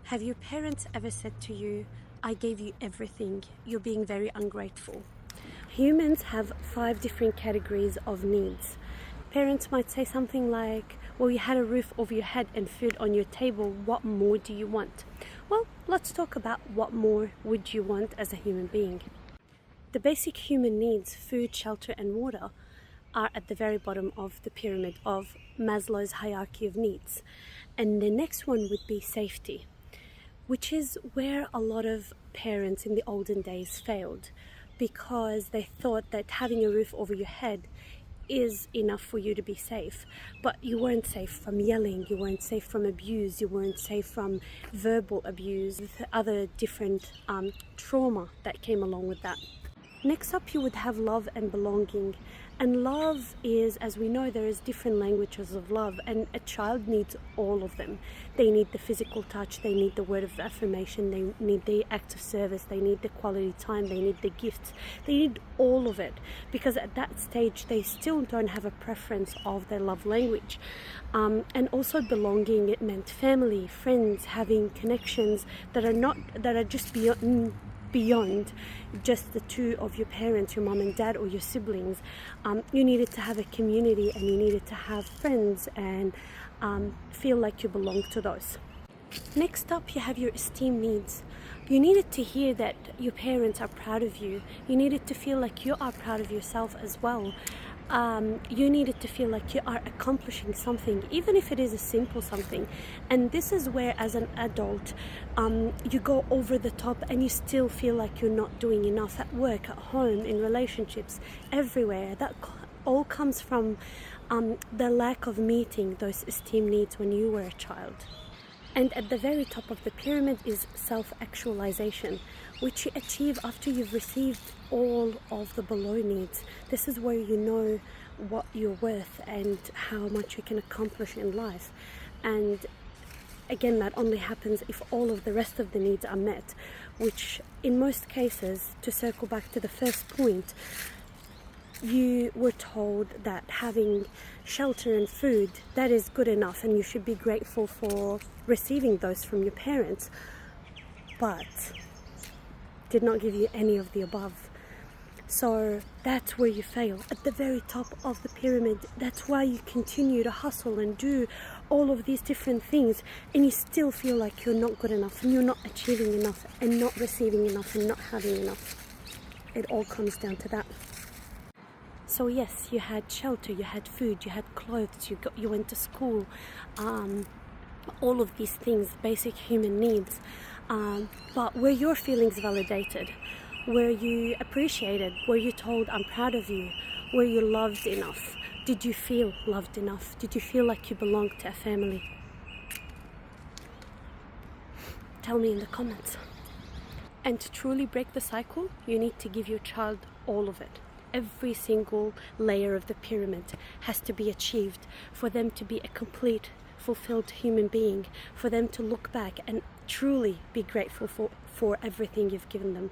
Have your parents ever said to you, I gave you everything, you're being very ungrateful? Humans have 5 different categories of needs. Parents might say something like, well, you had a roof over your head and food on your table, what more do you want? Well, let's talk about what more would you want as a human being. The basic human needs, food, shelter and water, are at the very bottom of the pyramid of Maslow's hierarchy of needs. And the next one would be safety, which is where a lot of parents in the olden days failed, because they thought that having a roof over your head is enough for you to be safe. But you weren't safe from yelling, you weren't safe from abuse, you weren't safe from verbal abuse, other different trauma that came along with that. Next up, you would have love and belonging. And love is, as we know, there is different languages of love, and a child needs all of them. They need the physical touch, they need the word of affirmation, they need the act of service, they need the quality time, they need the gifts, they need all of it, because at that stage they still don't have a preference of their love language. And also belonging, it meant family, friends, having connections that are just beyond just the two of your parents, your mom and dad, or your siblings. You needed to have a community, and you needed to have friends and feel like you belong to those. Next up, you have your esteem needs. You needed to hear that your parents are proud of you. You needed to feel like you are proud of yourself as well. You needed to feel like you are accomplishing something, even if it is a simple something. And this is where, as an adult, you go over the top and you still feel like you're not doing enough at work, at home, in relationships, everywhere. That all comes from the lack of meeting those esteem needs when you were a child. And at the very top of the pyramid is self-actualization, which you achieve after you've received all of the below needs. This is where you know what you're worth and how much you can accomplish in life. And again, that only happens if all of the rest of the needs are met, which in most cases, to circle back to the first point, you were told that having shelter and food, that is good enough, and you should be grateful for receiving those from your parents, but did not give you any of the above. So that's where you fail, at the very top of the pyramid. That's why you continue to hustle and do all of these different things, and you still feel like you're not good enough, and you're not achieving enough, and not receiving enough, and not having enough. It all comes down to that. So yes, you had shelter, you had food, you had clothes, you went to school, all of these things, basic human needs. But were your feelings validated? Were you appreciated? Were you told, I'm proud of you? Were you loved enough? Did you feel loved enough? Did you feel like you belonged to a family? Tell me in the comments. And to truly break the cycle, you need to give your child all of it. Every single layer of the pyramid has to be achieved for them to be a complete, fulfilled human being, for them to look back and truly be grateful for everything you've given them.